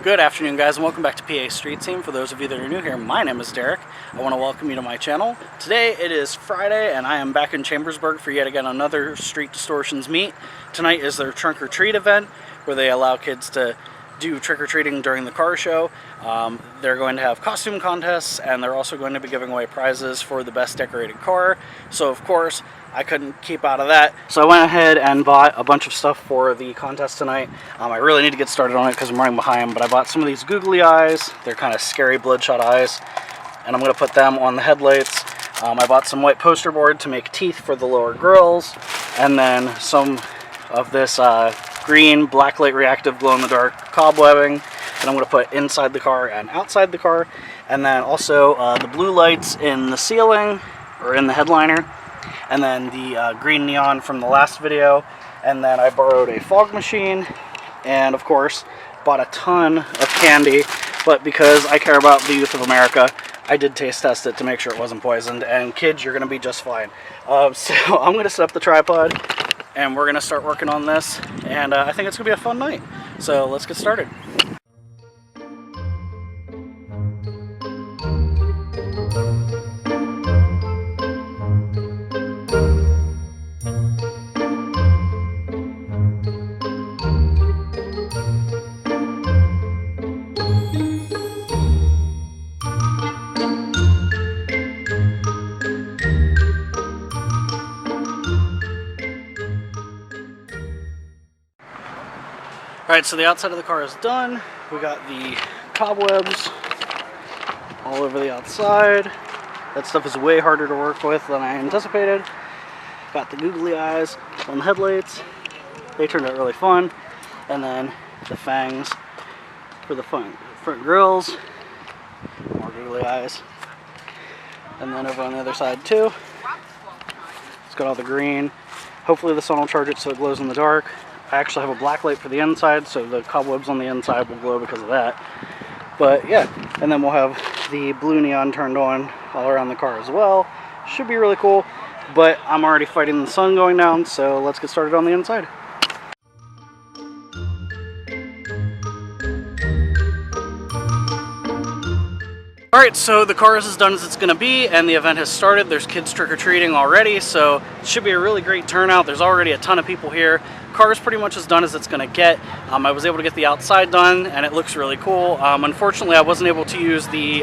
Good afternoon, guys, and welcome back to PA Street Team. For those of you that are new here, my name is Derek. I want to welcome you to my channel. Today it is Friday, and I am back in Chambersburg for yet again another Street Distortionz meet. Tonight is their trunk or treat event, where they allow kids to do trick-or-treating during the car show. They're going to have costume contests, and they're also going to be giving away prizes for the best decorated car. So of course, I couldn't keep out of that. So I went ahead and bought a bunch of stuff for the contest tonight. I really need to get started on it because I'm running behind, but I bought some of these googly eyes. They're kind of scary bloodshot eyes, and I'm going to put them on the headlights. I bought some white poster board to make teeth for the lower grills, and then some of this green blacklight reactive glow-in-the-dark cobwebbing that I'm going to put inside the car and outside the car, and then also the blue lights in the ceiling or in the headliner, and then the green neon from the last video. And then I borrowed a fog machine, and of course bought a ton of candy, but because I care about the youth of America, I did taste test it to make sure it wasn't poisoned, and kids, you're going to be just fine. So I'm going to set up the tripod, and we're going to start working on this, and I think it's going to be a fun night. So let's get started. Alright, so the outside of the car is done. We got the cobwebs all over the outside. That stuff is way harder to work with than I anticipated. Got the googly eyes on the headlights. They turned out really fun. And then the fangs for the front grills. More googly eyes. And then over on the other side too. It's got all the green. Hopefully the sun will charge it so it glows in the dark. I actually have a black light for the inside, so the cobwebs on the inside will glow because of that. But yeah, and then we'll have the blue neon turned on all around the car as well. Should be really cool, but I'm already fighting the sun going down, so let's get started on the inside. Alright, so the car is as done as it's going to be, and the event has started. There's kids trick-or-treating already, so it should be a really great turnout. There's already a ton of people here. Car is pretty much as done as it's going to get. I was able to get the outside done, and it looks really cool. Unfortunately, I wasn't able to use the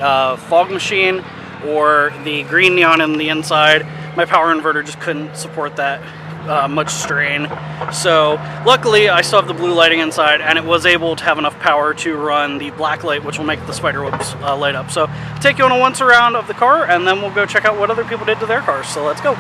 fog machine or the green neon in the inside. My power inverter just couldn't support that much strain. So luckily, I still have the blue lighting inside, and it was able to have enough power to run the black light, which will make the spider webs light up. So take you on a once around of the car, and then we'll go check out what other people did to their cars. So let's go.